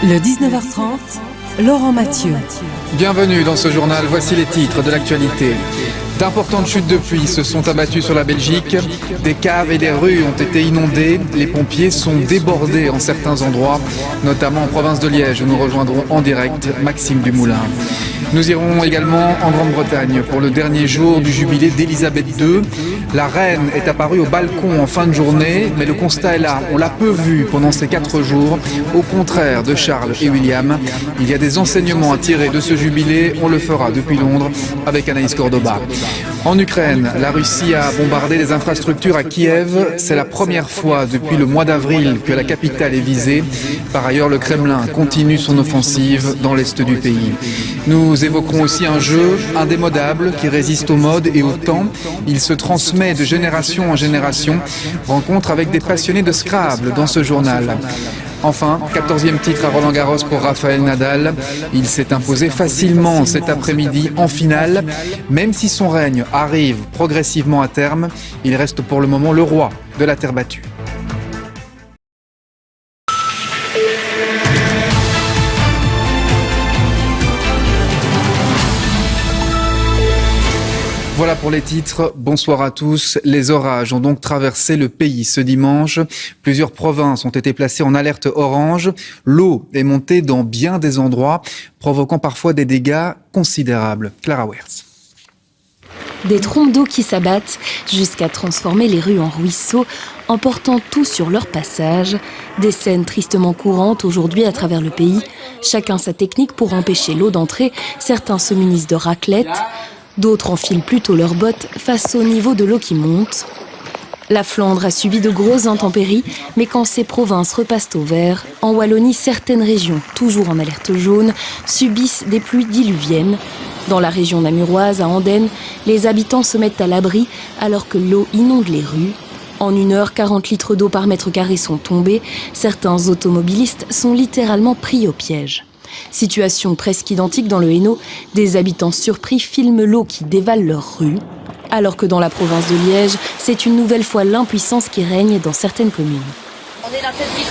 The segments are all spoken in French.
Le 19h30, Laurent Mathieu. Bienvenue dans ce journal, voici les titres de l'actualité. D'importantes chutes de pluie se sont abattues sur la Belgique. Des caves et des rues ont été inondées. Les pompiers sont débordés en certains endroits, notamment en province de Liège, où nous rejoindrons en direct Maxime Dumoulin. Nous irons également en Grande-Bretagne pour le dernier jour du jubilé d'Élisabeth II. La reine est apparue au balcon en fin de journée, mais le constat est là. On l'a peu vue pendant ces 4 jours. Au contraire de Charles et William, il y a des enseignements à tirer de ce jubilé. On le fera depuis Londres avec Anaïs Cordoba. En Ukraine, la Russie a bombardé les infrastructures à Kiev. C'est la première fois depuis le mois d'avril que la capitale est visée. Par ailleurs, le Kremlin continue son offensive dans l'est du pays. Nous évoquerons aussi un jeu indémodable qui résiste au mode et au temps. Il se transmet de génération en génération. Rencontre avec des passionnés de Scrabble dans ce journal. Enfin, 14e titre à Roland-Garros pour Rafael Nadal. Il s'est imposé facilement cet après-midi en finale. Même si son règne arrive progressivement à terme, il reste pour le moment le roi de la terre battue. Voilà pour les titres. Bonsoir à tous. Les orages ont donc traversé le pays ce dimanche. Plusieurs provinces ont été placées en alerte orange. L'eau est montée dans bien des endroits, provoquant parfois des dégâts considérables. Clara Wertz. Des trompes d'eau qui s'abattent jusqu'à transformer les rues en ruisseaux, emportant tout sur leur passage. Des scènes tristement courantes aujourd'hui à travers le pays. Chacun sa technique pour empêcher l'eau d'entrer. Certains se munissent de raclettes. D'autres enfilent plutôt leurs bottes face au niveau de l'eau qui monte. La Flandre a subi de grosses intempéries, mais quand ces provinces repassent au vert, en Wallonie, certaines régions, toujours en alerte jaune, subissent des pluies diluviennes. Dans la région namuroise, à Andenne, les habitants se mettent à l'abri alors que l'eau inonde les rues. En 1 heure, 40 litres d'eau par mètre carré sont tombés. Certains automobilistes sont littéralement pris au piège. Situation presque identique dans le Hainaut, des habitants surpris filment l'eau qui dévale leur rue. Alors que dans la province de Liège, c'est une nouvelle fois l'impuissance qui règne dans certaines communes. On est la tête qui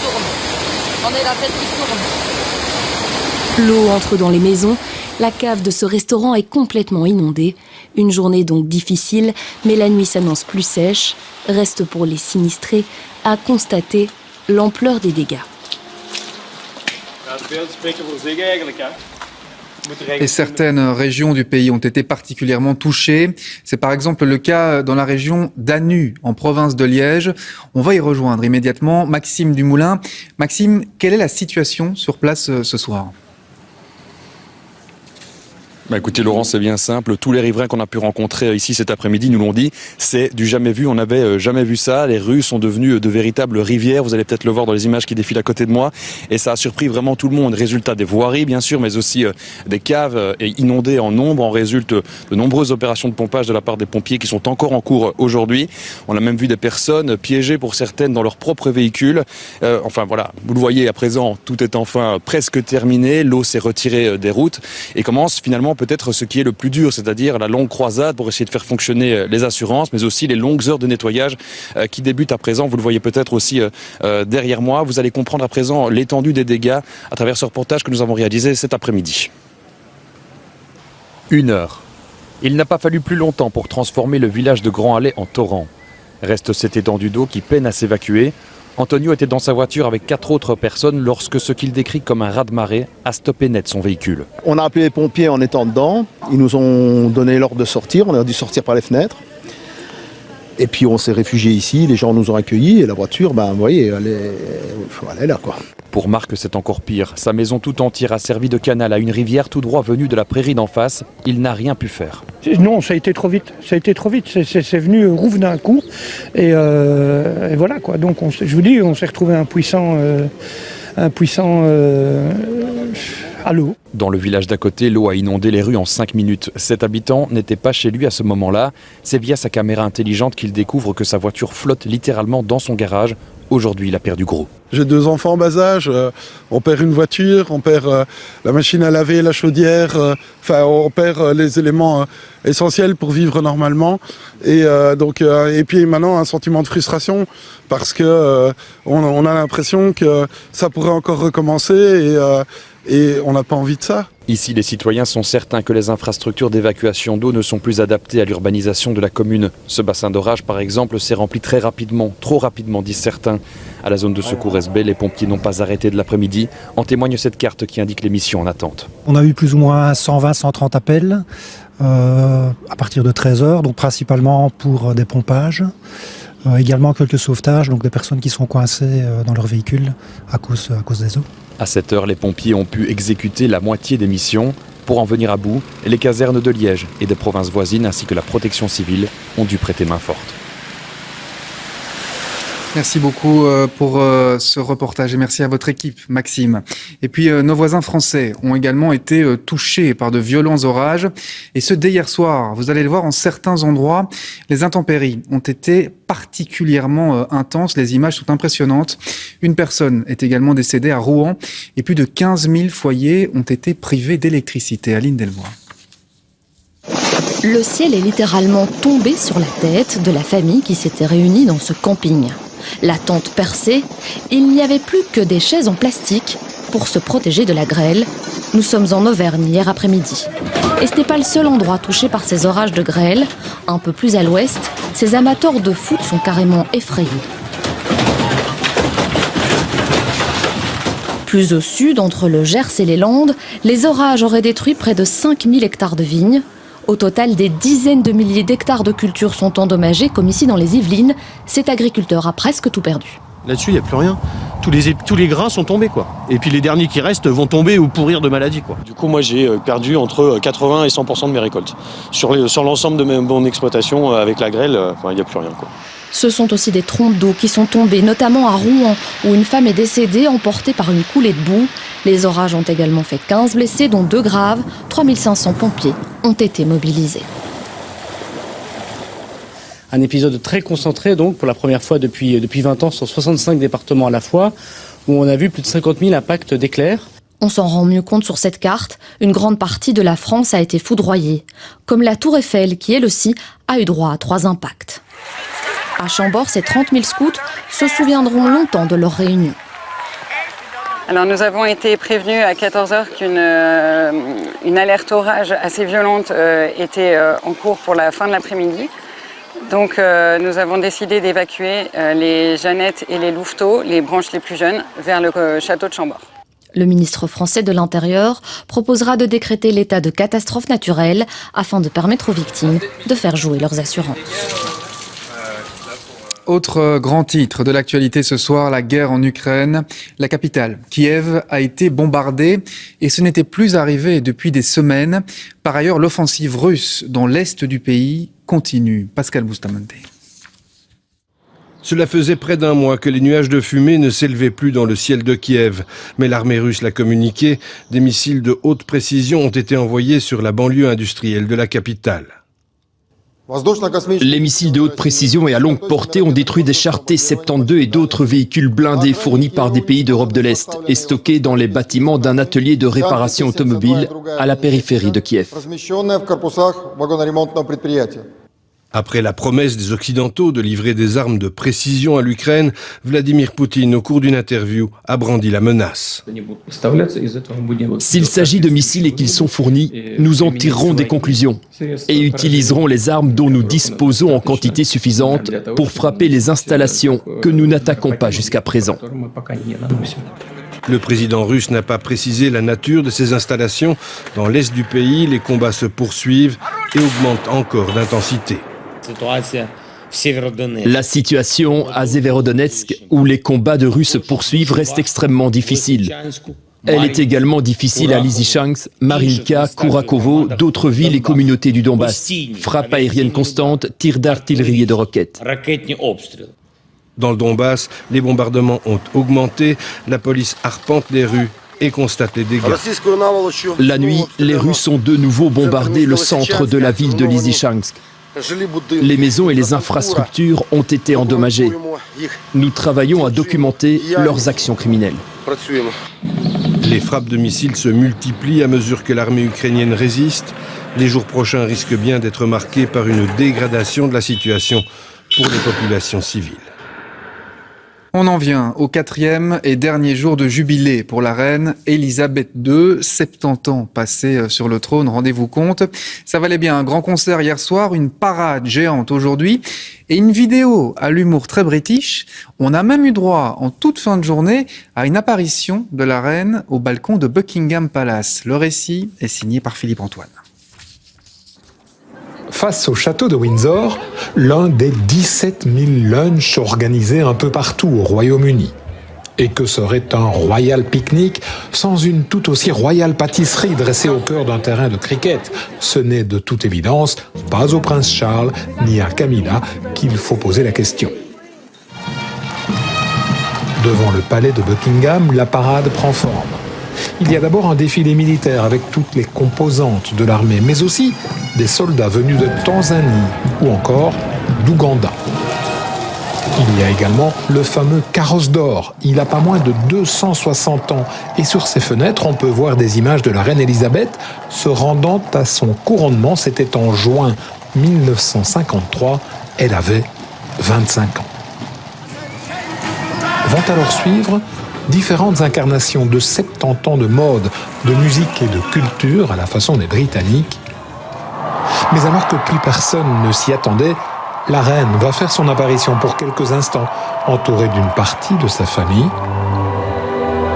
tourne. L'eau entre dans les maisons, la cave de ce restaurant est complètement inondée. Une journée donc difficile, mais la nuit s'annonce plus sèche. Reste pour les sinistrés à constater l'ampleur des dégâts. Et certaines régions du pays ont été particulièrement touchées. C'est par exemple le cas dans la région d'Anu, en province de Liège. On va y rejoindre immédiatement Maxime Dumoulin. Maxime, quelle est la situation sur place ce soir ? Écoutez Laurent, c'est bien simple. Tous les riverains qu'on a pu rencontrer ici cet après-midi nous l'ont dit. C'est du jamais vu. On n'avait jamais vu ça. Les rues sont devenues de véritables rivières. Vous allez peut-être le voir dans les images qui défilent à côté de moi. Et ça a surpris vraiment tout le monde. Résultat des voiries, bien sûr, mais aussi des caves inondées en nombre. En résulte de nombreuses opérations de pompage de la part des pompiers qui sont encore en cours aujourd'hui. On a même vu des personnes piégées pour certaines dans leur propre véhicule. Enfin voilà, vous le voyez à présent, tout est enfin presque terminé. L'eau s'est retirée des routes et commence finalement peut-être ce qui est le plus dur, c'est-à-dire la longue croisade pour essayer de faire fonctionner les assurances, mais aussi les longues heures de nettoyage qui débutent à présent. Vous le voyez peut-être aussi derrière moi. Vous allez comprendre à présent l'étendue des dégâts à travers ce reportage que nous avons réalisé cet après-midi. 1 heure. Il n'a pas fallu plus longtemps pour transformer le village de Grand-Allais en torrent. Reste cette étendue d'eau qui peine à s'évacuer. Antonio était dans sa voiture avec 4 autres personnes lorsque ce qu'il décrit comme un raz-de-marée a stoppé net son véhicule. On a appelé les pompiers en étant dedans. Ils nous ont donné l'ordre de sortir. On a dû sortir par les fenêtres. Et puis on s'est réfugié ici. Les gens nous ont accueillis. Et la voiture, vous voyez, elle est là, quoi. Pour Marc, c'est encore pire. Sa maison tout entière a servi de canal à une rivière tout droit venue de la prairie d'en face. Il n'a rien pu faire. Non, ça a été trop vite. C'est venu rouvre d'un coup. Et voilà, quoi. Donc, je vous dis, on s'est retrouvé impuissant à l'eau. Dans le village d'à côté, l'eau a inondé les rues en 5 minutes. Cet habitant n'était pas chez lui à ce moment-là. C'est via sa caméra intelligente qu'il découvre que sa voiture flotte littéralement dans son garage, Aujourd'hui, il a perdu gros. J'ai 2 enfants en bas âge, on perd une voiture, on perd la machine à laver, la chaudière, on perd les éléments essentiels pour vivre normalement. Et puis maintenant un sentiment de frustration parce que on a l'impression que ça pourrait encore recommencer et on n'a pas envie de ça. Ici, les citoyens sont certains que les infrastructures d'évacuation d'eau ne sont plus adaptées à l'urbanisation de la commune. Ce bassin d'orage, par exemple, s'est rempli très rapidement, trop rapidement, disent certains. À la zone de secours SB, les pompiers n'ont pas arrêté de l'après-midi. En témoigne cette carte qui indique les missions en attente. On a eu plus ou moins 120-130 appels à partir de 13h, donc principalement pour des pompages. Également quelques sauvetages, donc des personnes qui sont coincées dans leur véhicule à cause des eaux. À 7h, les pompiers ont pu exécuter la moitié des missions. Pour en venir à bout, les casernes de Liège et des provinces voisines ainsi que la protection civile ont dû prêter main forte. Merci beaucoup pour ce reportage et merci à votre équipe, Maxime. Et puis nos voisins français ont également été touchés par de violents orages. Et ce dès hier soir, vous allez le voir, en certains endroits, les intempéries ont été particulièrement intenses. Les images sont impressionnantes. Une personne est également décédée à Rouen et plus de 15 000 foyers ont été privés d'électricité. Aline Delvoye. Le ciel est littéralement tombé sur la tête de la famille qui s'était réunie dans ce camping. La tente percée, il n'y avait plus que des chaises en plastique pour se protéger de la grêle. Nous sommes en Auvergne hier après-midi. Et ce n'est pas le seul endroit touché par ces orages de grêle. Un peu plus à l'ouest, ces amateurs de foot sont carrément effrayés. Plus au sud, entre le Gers et les Landes, les orages auraient détruit près de 5000 hectares de vignes. Au total, des dizaines de milliers d'hectares de cultures sont endommagés, comme ici dans les Yvelines. Cet agriculteur a presque tout perdu. Là-dessus, il n'y a plus rien. Tous les grains sont tombés, quoi. Et puis les derniers qui restent vont tomber ou pourrir de maladie, quoi. Du coup, moi, j'ai perdu entre 80 et 100% de mes récoltes. Sur l'ensemble de mon exploitation, avec la grêle, il n'y a plus rien, quoi. Ce sont aussi des trompes d'eau qui sont tombées, notamment à Rouen, où une femme est décédée emportée par une coulée de boue. Les orages ont également fait 15 blessés, dont 2 graves. 3500 pompiers ont été mobilisés. Un épisode très concentré, donc, pour la première fois depuis 20 ans, sur 65 départements à la fois, où on a vu plus de 50 000 impacts d'éclairs. On s'en rend mieux compte sur cette carte. Une grande partie de la France a été foudroyée. Comme la Tour Eiffel, qui elle aussi a eu droit à 3 impacts. À Chambord, ces 30 000 scouts se souviendront longtemps de leur réunion. Alors nous avons été prévenus à 14h qu'une alerte orage assez violente était en cours pour la fin de l'après-midi. Donc nous avons décidé d'évacuer les Jeannettes et les Louveteaux, les branches les plus jeunes, vers le château de Chambord. Le ministre français de l'Intérieur proposera de décréter l'état de catastrophe naturelle afin de permettre aux victimes de faire jouer leurs assurances. Autre grand titre de l'actualité ce soir, la guerre en Ukraine. La capitale, Kiev, a été bombardée et ce n'était plus arrivé depuis des semaines. Par ailleurs, l'offensive russe dans l'est du pays continue. Pascal Bustamante. Cela faisait près d'un mois que les nuages de fumée ne s'élevaient plus dans le ciel de Kiev. Mais l'armée russe l'a communiqué, des missiles de haute précision ont été envoyés sur la banlieue industrielle de la capitale. Les missiles de haute précision et à longue portée ont détruit des chars T-72 et d'autres véhicules blindés fournis par des pays d'Europe de l'Est et stockés dans les bâtiments d'un atelier de réparation automobile à la périphérie de Kiev. Après la promesse des Occidentaux de livrer des armes de précision à l'Ukraine, Vladimir Poutine, au cours d'une interview, a brandi la menace. S'il s'agit de missiles et qu'ils sont fournis, nous en tirerons des conclusions et utiliserons les armes dont nous disposons en quantité suffisante pour frapper les installations que nous n'attaquons pas jusqu'à présent. Le président russe n'a pas précisé la nature de ces installations. Dans l'est du pays, les combats se poursuivent et augmentent encore d'intensité. La situation à Severodonetsk, où les combats de Russes se poursuivent, reste extrêmement difficile. Elle est également difficile à Lysychansk, Marinka, Kourakovo, d'autres villes et communautés du Donbass. Frappes aériennes constantes, tirs d'artillerie et de roquettes. Dans le Donbass, les bombardements ont augmenté. La police arpente les rues et constate les dégâts. La nuit, les Russes ont de nouveau bombardé le centre de la ville de Lysychansk. Les maisons et les infrastructures ont été endommagées. Nous travaillons à documenter leurs actions criminelles. Les frappes de missiles se multiplient à mesure que l'armée ukrainienne résiste. Les jours prochains risquent bien d'être marqués par une dégradation de la situation pour les populations civiles. On en vient au 4e et dernier jour de jubilé pour la reine Elisabeth II, 70 ans passés sur le trône, rendez-vous compte. Ça valait bien un grand concert hier soir, une parade géante aujourd'hui et une vidéo à l'humour très british. On a même eu droit en toute fin de journée à une apparition de la reine au balcon de Buckingham Palace. Le récit est signé par Philippe Antoine. Face au château de Windsor, l'un des 17 000 lunchs organisés un peu partout au Royaume-Uni. Et que serait un royal pique-nique sans une tout aussi royale pâtisserie dressée au cœur d'un terrain de cricket? Ce n'est de toute évidence pas au prince Charles ni à Camilla qu'il faut poser la question. Devant le palais de Buckingham, la parade prend forme. Il y a d'abord un défilé militaire avec toutes les composantes de l'armée, mais aussi des soldats venus de Tanzanie ou encore d'Ouganda. Il y a également le fameux carrosse d'or. Il a pas moins de 260 ans et sur ses fenêtres, on peut voir des images de la reine Elisabeth se rendant à son couronnement. C'était en juin 1953. Elle avait 25 ans. Vont alors suivre différentes incarnations de 70 ans de mode, de musique et de culture à la façon des Britanniques. Mais alors que plus personne ne s'y attendait, la reine va faire son apparition pour quelques instants, entourée d'une partie de sa famille.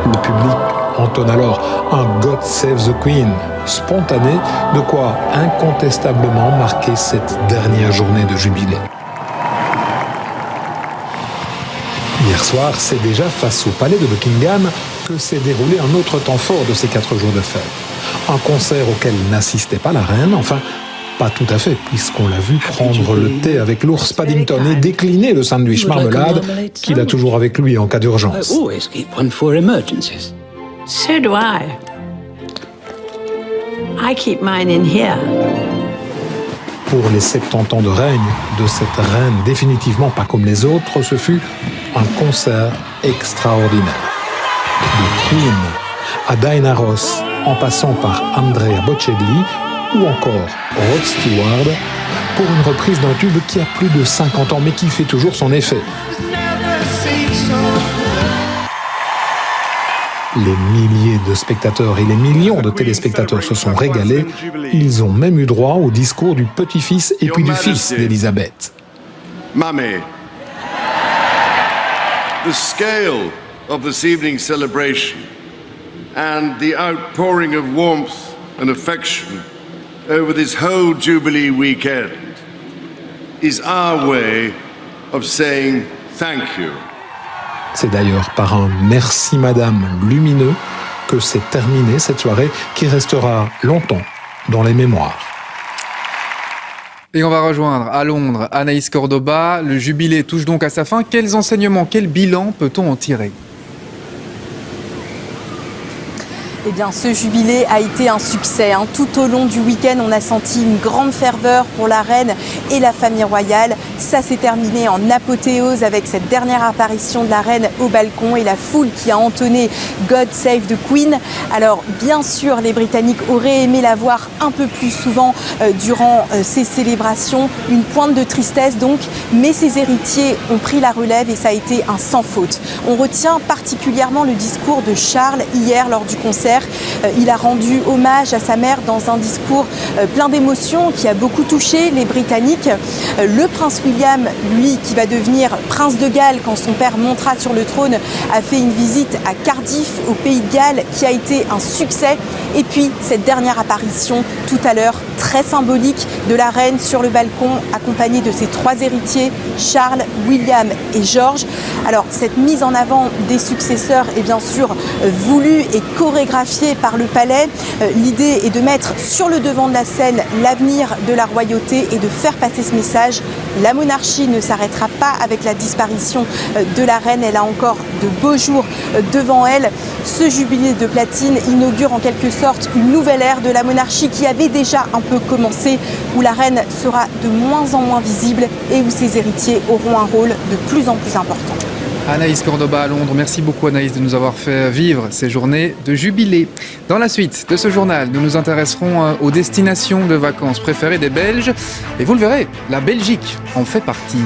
Le public entonne alors un God Save the Queen spontané, de quoi incontestablement marquer cette dernière journée de jubilé. Hier soir, c'est déjà face au palais de Buckingham que s'est déroulé un autre temps fort de ces 4 jours de fête. Un concert auquel n'assistait pas la reine, enfin, pas tout à fait, puisqu'on l'a vu prendre le thé avec l'ours Paddington et décliner le sandwich marmelade qu'il a toujours avec lui en cas d'urgence. So do I. I keep mine in here. Pour les 70 ans de règne de cette reine définitivement pas comme les autres, ce fut un concert extraordinaire. De Queen à Diana Ross, en passant par Andrea Bocelli ou encore Rod Stewart, pour une reprise d'un tube qui a plus de 50 ans mais qui fait toujours son effet. Les milliers de spectateurs et les millions de téléspectateurs se sont régalés. Ils ont même eu droit au discours du petit-fils et puis du fils d'Elisabeth. Mummy, the scale of this evening's celebration and the outpouring of warmth and affection over this whole Jubilee weekend is our way of saying thank you. C'est d'ailleurs par un « merci madame » lumineux que s'est terminée cette soirée qui restera longtemps dans les mémoires. Et on va rejoindre à Londres Anaïs Cordoba. Le jubilé touche donc à sa fin. Quels enseignements, quel bilan peut-on en tirer ? Eh bien, ce jubilé a été un succès. Tout au long du week-end, on a senti une grande ferveur pour la reine et la famille royale. Ça s'est terminé en apothéose avec cette dernière apparition de la reine au balcon et la foule qui a entonné God Save the Queen. Alors, bien sûr, les Britanniques auraient aimé la voir un peu plus souvent durant ces célébrations. Une pointe de tristesse donc, mais ses héritiers ont pris la relève et ça a été un sans faute. On retient particulièrement le discours de Charles hier lors du concert. Il a rendu hommage à sa mère dans un discours plein d'émotions qui a beaucoup touché les Britanniques. Le prince William, lui, qui va devenir prince de Galles quand son père montera sur le trône, a fait une visite à Cardiff, au pays de Galles, qui a été un succès. Et puis, cette dernière apparition, tout à l'heure, très symbolique, de la reine sur le balcon, accompagnée de ses 3 héritiers, Charles, William et George. Alors, cette mise en avant des successeurs est bien sûr voulue et chorégraphiée photographiés par le palais. L'idée est de mettre sur le devant de la scène l'avenir de la royauté et de faire passer ce message. La monarchie ne s'arrêtera pas avec la disparition de la reine. Elle a encore de beaux jours devant elle. Ce jubilé de platine inaugure en quelque sorte une nouvelle ère de la monarchie qui avait déjà un peu commencé, où la reine sera de moins en moins visible et où ses héritiers auront un rôle de plus en plus important. Anaïs Cordoba à Londres. Merci beaucoup Anaïs de nous avoir fait vivre ces journées de jubilé. Dans la suite de ce journal, nous nous intéresserons aux destinations de vacances préférées des Belges. Et vous le verrez, la Belgique en fait partie.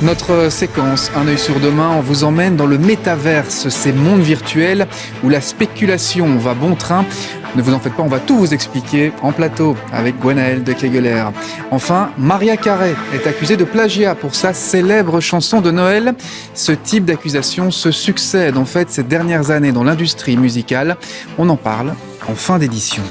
Notre séquence Un œil sur demain, on vous emmène dans le métaverse, ces mondes virtuels où la spéculation va bon train. Ne vous en faites pas, on va tout vous expliquer en plateau avec Gwenaëlle de Kegeler. Enfin, Maria Carey est accusée de plagiat pour sa célèbre chanson de Noël. Ce type d'accusation se succède en fait ces dernières années dans l'industrie musicale. On en parle en fin d'édition.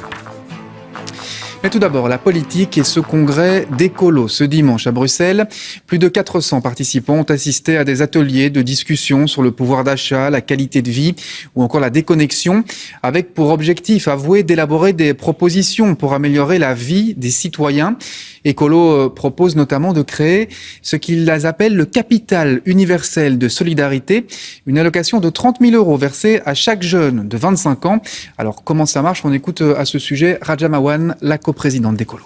Mais tout d'abord, la politique et ce congrès d'écolo ce dimanche à Bruxelles. Plus de 400 participants ont assisté à des ateliers de discussion sur le pouvoir d'achat, la qualité de vie ou encore la déconnexion, avec pour objectif avoué d'élaborer des propositions pour améliorer la vie des citoyens. Écolo propose notamment de créer ce qu'ils appellent le capital universel de solidarité, une allocation de 30 000 € versée à chaque jeune de 25 ans. Alors comment ça marche ? On écoute à ce sujet Raja Mawan, la coprésidente d'Écolo.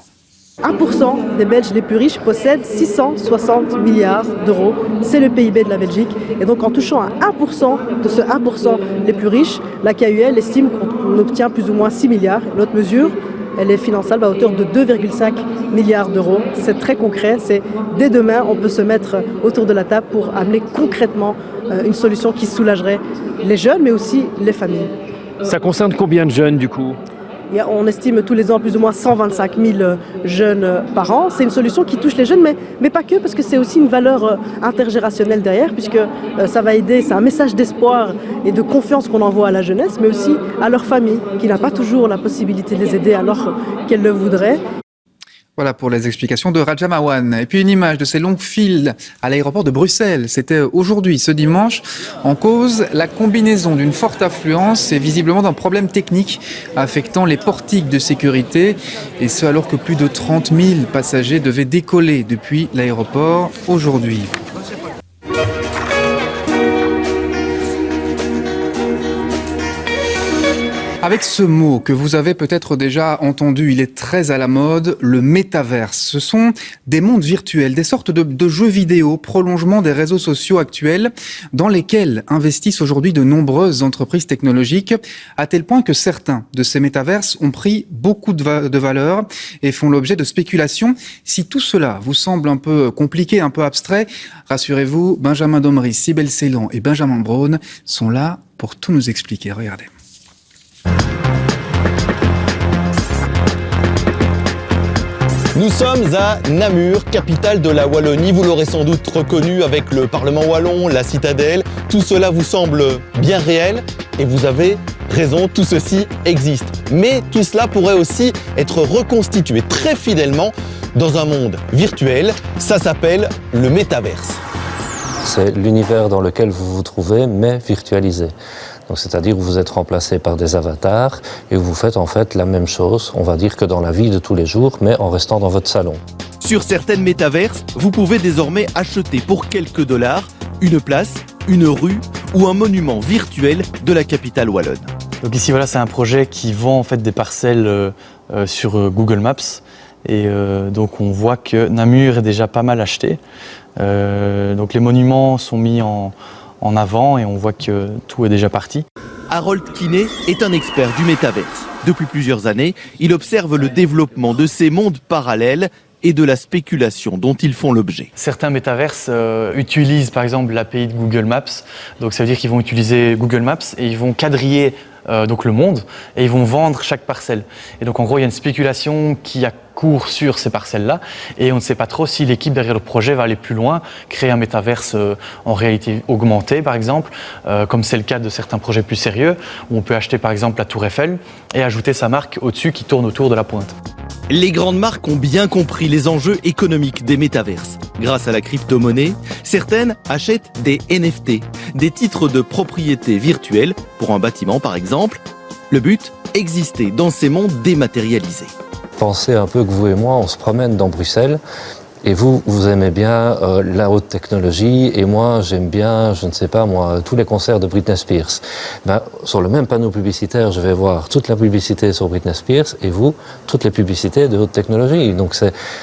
1% des Belges les plus riches possèdent 660 milliards d'euros. C'est le PIB de la Belgique. Et donc en touchant à 1% de ce 1% les plus riches, la KUL estime qu'on obtient plus ou moins 6 milliards. L'autre mesure, elle est finançable à hauteur de 2,5 milliards d'euros. C'est très concret. C'est dès demain, on peut se mettre autour de la table pour amener concrètement une solution qui soulagerait les jeunes, mais aussi les familles. Ça concerne combien de jeunes du coup ? On estime tous les ans plus ou moins 125 000 jeunes par an. C'est une solution qui touche les jeunes, mais pas que, parce que c'est aussi une valeur intergénérationnelle derrière, puisque ça va aider, c'est un message d'espoir et de confiance qu'on envoie à la jeunesse, mais aussi à leur famille, qui n'a pas toujours la possibilité de les aider alors qu'elle le voudrait. Voilà pour les explications de Raja Mawan. Et puis une image de ces longues files à l'aéroport de Bruxelles. C'était aujourd'hui, ce dimanche. En cause, la combinaison d'une forte affluence et visiblement d'un problème technique affectant les portiques de sécurité. Et ce alors que plus de 30 000 passagers devaient décoller depuis l'aéroport aujourd'hui. Avec ce mot que vous avez peut-être déjà entendu, il est très à la mode, le métaverse. Ce sont des mondes virtuels, des sortes de jeux vidéo, prolongement des réseaux sociaux actuels, dans lesquels investissent aujourd'hui de nombreuses entreprises technologiques, à tel point que certains de ces métaverses ont pris beaucoup de valeur et font l'objet de spéculations. Si tout cela vous semble un peu compliqué, un peu abstrait, rassurez-vous, Benjamin Domry, Cybèle Ceylan et Benjamin Braun sont là pour tout nous expliquer. Regardez. Nous sommes à Namur, capitale de la Wallonie. Vous l'aurez sans doute reconnu avec le Parlement wallon, la citadelle. Tout cela vous semble bien réel et vous avez raison, tout ceci existe. Mais tout cela pourrait aussi être reconstitué très fidèlement dans un monde virtuel. Ça s'appelle le métaverse. C'est l'univers dans lequel vous vous trouvez, mais virtualisé. Donc, c'est-à-dire que vous êtes remplacé par des avatars et vous faites en fait la même chose, on va dire que dans la vie de tous les jours, mais en restant dans votre salon. Sur certaines métaverses, vous pouvez désormais acheter pour quelques dollars une place, une rue ou un monument virtuel de la capitale wallonne. Donc ici, voilà, c'est un projet qui vend en fait des parcelles sur Google Maps. Et donc on voit que Namur est déjà pas mal acheté. Donc les monuments sont mis en avant et on voit que tout est déjà parti. Harold Kinney est un expert du métaverse. Depuis plusieurs années, il observe le développement de ces mondes parallèles et de la spéculation dont ils font l'objet. Certains métaverses utilisent par exemple l'API de Google Maps. Donc ça veut dire qu'ils vont utiliser Google Maps et ils vont quadriller donc le monde et ils vont vendre chaque parcelle. Et donc en gros il y a une spéculation qui a cours sur ces parcelles-là et on ne sait pas trop si l'équipe derrière le projet va aller plus loin, créer un métaverse en réalité augmentée par exemple, comme c'est le cas de certains projets plus sérieux où on peut acheter par exemple la Tour Eiffel et ajouter sa marque au-dessus qui tourne autour de la pointe. Les grandes marques ont bien compris les enjeux économiques des métaverses. Grâce à la crypto-monnaie, certaines achètent des NFT, des titres de propriété virtuelle pour un bâtiment par exemple. Le but, exister dans ces mondes dématérialisés. Pensez un peu que vous et moi, on se promène dans Bruxelles. Et vous aimez bien la haute technologie, et moi, j'aime bien, je ne sais pas moi, tous les concerts de Britney Spears. Sur le même panneau publicitaire, je vais voir toute la publicité sur Britney Spears, et vous, toutes les publicités de haute technologie. Donc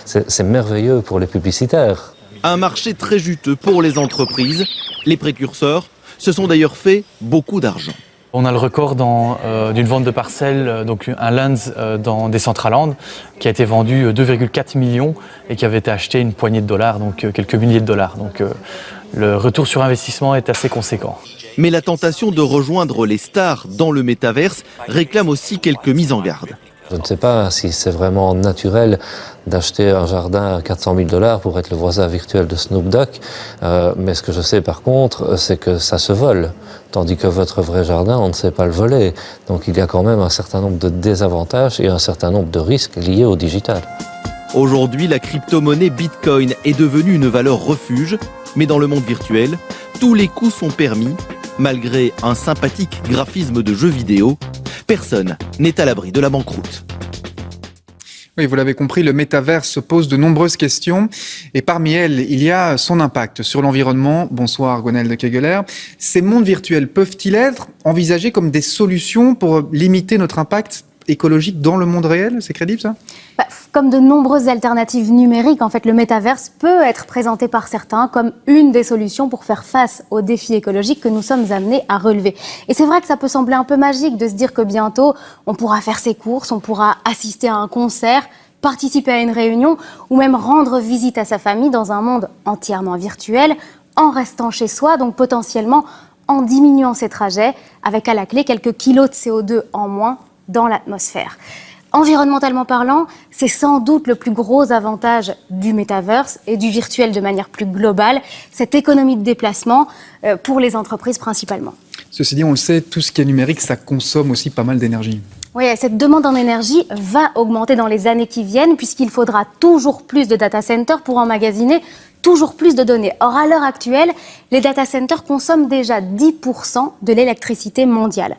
c'est merveilleux pour les publicitaires. Un marché très juteux pour les entreprises. Les précurseurs se sont d'ailleurs fait beaucoup d'argent. On a le record d'une vente de parcelles, donc un Lens dans des Centraland, qui a été vendu 2,4 millions et qui avait été acheté une poignée de dollars, donc quelques milliers de dollars. Donc le retour sur investissement est assez conséquent. Mais la tentation de rejoindre les stars dans le métaverse réclame aussi quelques mises en garde. Je ne sais pas si c'est vraiment naturel d'acheter un jardin à 400 000 $ pour être le voisin virtuel de Snoop Dogg, mais ce que je sais par contre, c'est que ça se vole, tandis que votre vrai jardin, on ne sait pas le voler. Donc il y a quand même un certain nombre de désavantages et un certain nombre de risques liés au digital. Aujourd'hui, la crypto-monnaie Bitcoin est devenue une valeur refuge, mais dans le monde virtuel, tous les coups sont permis. Malgré un sympathique graphisme de jeux vidéo, personne n'est à l'abri de la banqueroute. Oui, vous l'avez compris, le métaverse pose de nombreuses questions et parmi elles, il y a son impact sur l'environnement. Bonsoir Gwenaëlle de Kegeler. Ces mondes virtuels peuvent-ils être envisagés comme des solutions pour limiter notre impact écologique dans le monde réel? C'est crédible ça? Comme de nombreuses alternatives numériques, en fait, le métaverse peut être présenté par certains comme une des solutions pour faire face aux défis écologiques que nous sommes amenés à relever. Et c'est vrai que ça peut sembler un peu magique de se dire que bientôt, on pourra faire ses courses, on pourra assister à un concert, participer à une réunion ou même rendre visite à sa famille dans un monde entièrement virtuel, en restant chez soi, donc potentiellement en diminuant ses trajets, avec à la clé quelques kilos de CO2 en moins dans l'atmosphère. Environnementalement parlant, c'est sans doute le plus gros avantage du métaverse et du virtuel de manière plus globale, cette économie de déplacement pour les entreprises principalement. Ceci dit, on le sait, tout ce qui est numérique, ça consomme aussi pas mal d'énergie. Oui, cette demande en énergie va augmenter dans les années qui viennent puisqu'il faudra toujours plus de data centers pour emmagasiner toujours plus de données. Or, à l'heure actuelle, les data centers consomment déjà 10% de l'électricité mondiale.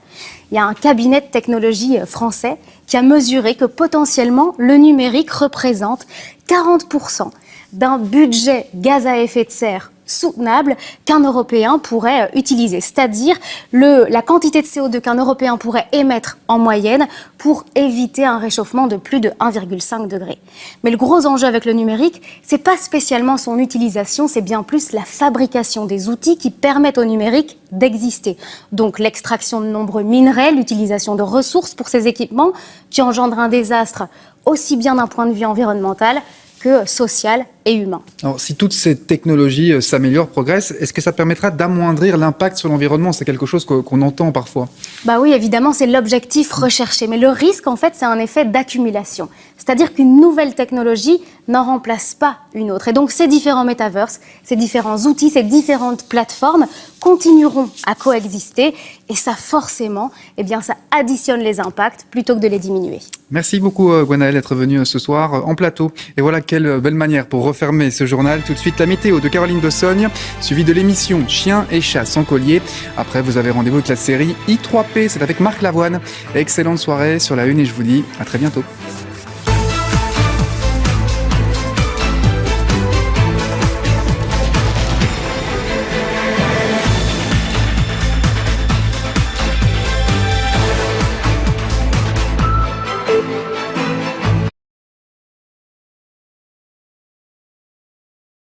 Il y a un cabinet de technologie français qui a mesuré que potentiellement le numérique représente 40% d'un budget gaz à effet de serre soutenable qu'un Européen pourrait utiliser. C'est-à-dire la quantité de CO2 qu'un Européen pourrait émettre en moyenne pour éviter un réchauffement de plus de 1,5 degré. Mais le gros enjeu avec le numérique, c'est pas spécialement son utilisation, c'est bien plus la fabrication des outils qui permettent au numérique d'exister. Donc l'extraction de nombreux minerais, l'utilisation de ressources pour ces équipements qui engendrent un désastre aussi bien d'un point de vue environnemental que social et humain. Alors, si toutes ces technologies s'améliorent, progressent, est-ce que ça permettra d'amoindrir l'impact sur l'environnement? C'est quelque chose qu'on entend parfois. Bah oui, évidemment, c'est l'objectif recherché. Mais le risque, en fait, c'est un effet d'accumulation. C'est-à-dire qu'une nouvelle technologie n'en remplace pas une autre. Et donc, ces différents métaverses, ces différents outils, ces différentes plateformes continueront à coexister. Et ça, forcément, eh bien, ça additionne les impacts plutôt que de les diminuer. Merci beaucoup, Gwenaëlle, d'être venue ce soir en plateau. Et voilà, quelle belle manière pour refermer ce journal. Tout de suite, la météo de Caroline Dossogne, suivie de l'émission Chiens et chats sans collier. Après, vous avez rendez-vous avec la série I3P, c'est avec Marc Lavoine. Excellente soirée sur la Une et je vous dis à très bientôt.